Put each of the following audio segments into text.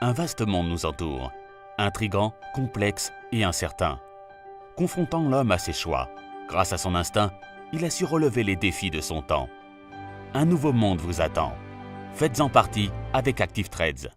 Un vaste monde nous entoure, intrigant, complexe et incertain. Confrontant l'homme à ses choix, grâce à son instinct, il a su relever les défis de son temps. Un nouveau monde vous attend. Faites-en partie avec Active Trades.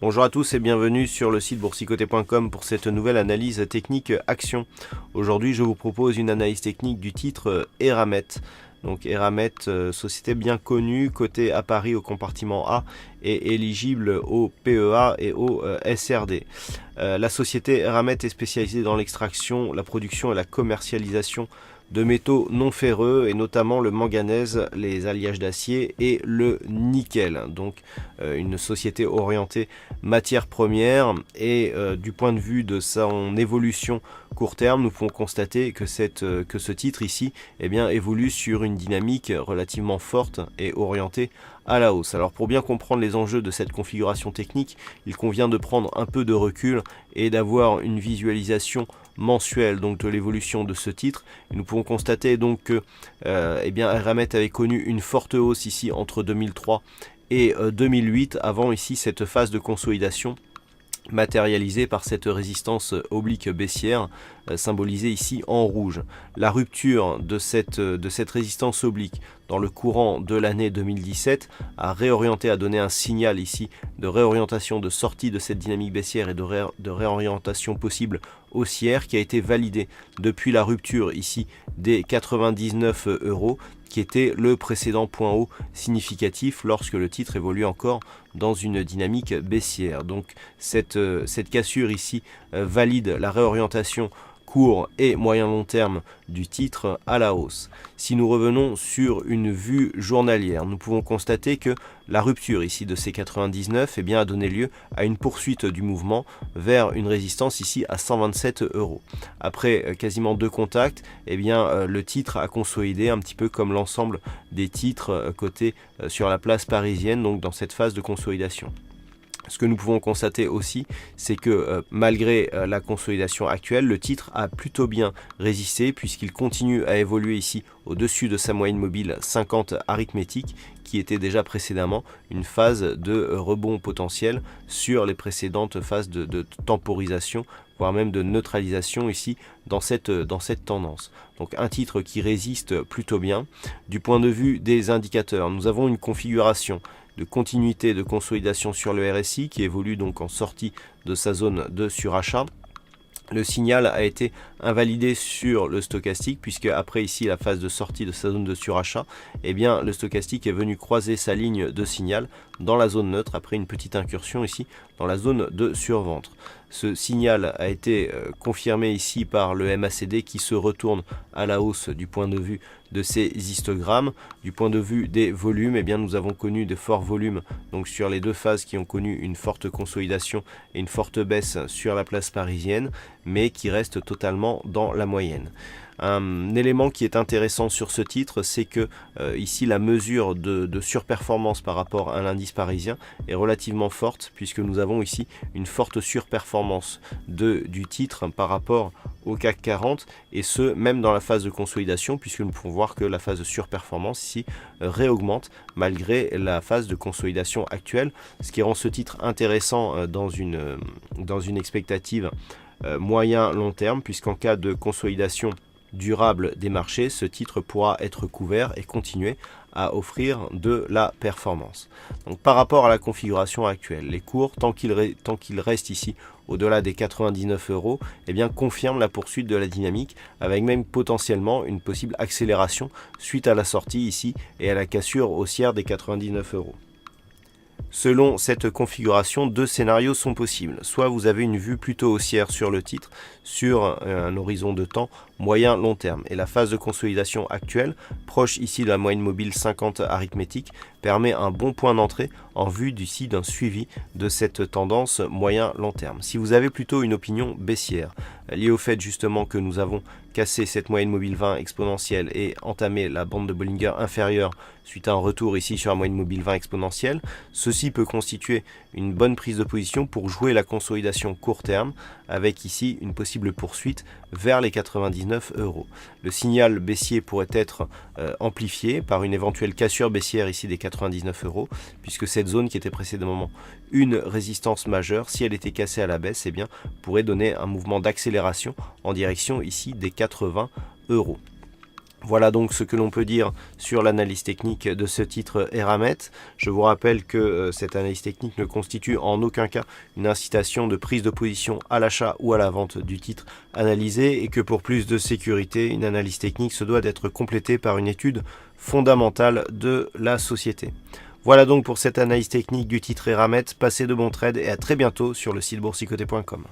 Bonjour à tous et bienvenue sur le site boursicoté.com pour cette nouvelle analyse technique action. Aujourd'hui, je vous propose une analyse technique du titre Eramet. Donc Eramet, société bien connue, cotée à Paris au compartiment A et éligible au PEA et au SRD. La société Eramet est spécialisée dans l'extraction, la production et la commercialisation de métaux non ferreux et notamment le manganèse, les alliages d'acier et le nickel. Donc une société orientée matières premières et du point de vue de son évolution court terme, nous pouvons constater que ce titre ici évolue sur une dynamique relativement forte et orientée à la hausse. Alors pour bien comprendre les enjeux de cette configuration technique, il convient de prendre un peu de recul et d'avoir une visualisation mensuelle donc de l'évolution de ce titre. Et nous pouvons constater donc que Eramet avait connu une forte hausse ici entre 2003 et 2008 avant ici cette phase de consolidation matérialisée par cette résistance oblique baissière symbolisée ici en rouge. La rupture de cette résistance oblique dans le courant de l'année 2017 a donné un signal ici de réorientation, de sortie de cette dynamique baissière et de réorientation possible haussière qui a été validée depuis la rupture ici des 99 € qui était le précédent point haut significatif lorsque le titre évolue encore dans une dynamique baissière. Donc cette cassure ici valide la réorientation court et moyen long terme du titre à la hausse. Si nous revenons sur une vue journalière, nous pouvons constater que la rupture ici de ces 99 a donné lieu à une poursuite du mouvement vers une résistance ici à 127 €. Après quasiment deux contacts, le titre a consolidé un petit peu comme l'ensemble des titres cotés sur la place parisienne, donc dans cette phase de consolidation. Ce que nous pouvons constater aussi, c'est que malgré la consolidation actuelle, le titre a plutôt bien résisté puisqu'il continue à évoluer ici au-dessus de sa moyenne mobile 50 arithmétique qui était déjà précédemment une phase de rebond potentiel sur les précédentes phases de temporisation, voire même de neutralisation ici dans cette tendance. Donc un titre qui résiste plutôt bien. Du point de vue des indicateurs, nous avons une configuration de continuité de consolidation sur le RSI qui évolue donc en sortie de sa zone de surachat. Le signal a été invalidé sur le stochastique puisque après ici la phase de sortie de sa zone de surachat, le stochastique est venu croiser sa ligne de signal dans la zone neutre après une petite incursion ici dans la zone de surventre. Ce signal a été confirmé ici par le MACD qui se retourne à la hausse du point de vue de ces histogrammes. Du point de vue des volumes, nous avons connu de forts volumes donc sur les deux phases qui ont connu une forte consolidation et une forte baisse sur la place parisienne, mais qui restent totalement dans la moyenne. Un élément qui est intéressant sur ce titre, c'est que ici la mesure de surperformance par rapport à l'indice parisien est relativement forte puisque nous avons ici une forte surperformance du titre par rapport au CAC 40 et ce même dans la phase de consolidation puisque nous pouvons voir que la phase de surperformance ici réaugmente malgré la phase de consolidation actuelle, ce qui rend ce titre intéressant dans une expectative moyen long terme puisqu'en cas de consolidation durable des marchés, ce titre pourra être couvert et continuer à offrir de la performance. Donc par rapport à la configuration actuelle, les cours, tant qu'ils restent ici au-delà des 99 €, confirment la poursuite de la dynamique avec même potentiellement une possible accélération suite à la sortie ici et à la cassure haussière des 99 €. Selon cette configuration, deux scénarios sont possibles. Soit vous avez une vue plutôt haussière sur le titre, sur un horizon de temps moyen long terme. Et la phase de consolidation actuelle, proche ici de la moyenne mobile 50 arithmétique, permet un bon point d'entrée en vue d'ici d'un suivi de cette tendance moyen long terme. Si vous avez plutôt une opinion baissière, liée au fait justement que nous avons cassé cette moyenne mobile 20 exponentielle et entamé la bande de Bollinger inférieure suite à un retour ici sur la moyenne mobile 20 exponentielle, ceci peut constituer une bonne prise de position pour jouer la consolidation court terme avec ici une possible poursuite vers les 99 €. Le signal baissier pourrait être amplifié par une éventuelle cassure baissière ici des 99 € puisque cette zone qui était précédemment une résistance majeure, si elle était cassée à la baisse, eh bien, pourrait donner un mouvement d'accélération en direction ici des 80 €. Voilà donc ce que l'on peut dire sur l'analyse technique de ce titre Eramet. Je vous rappelle que cette analyse technique ne constitue en aucun cas une incitation de prise de position à l'achat ou à la vente du titre analysé et que pour plus de sécurité, une analyse technique se doit d'être complétée par une étude fondamentale de la société. Voilà donc pour cette analyse technique du titre Eramet. Passez de bons trades et à très bientôt sur le site boursicoté.com.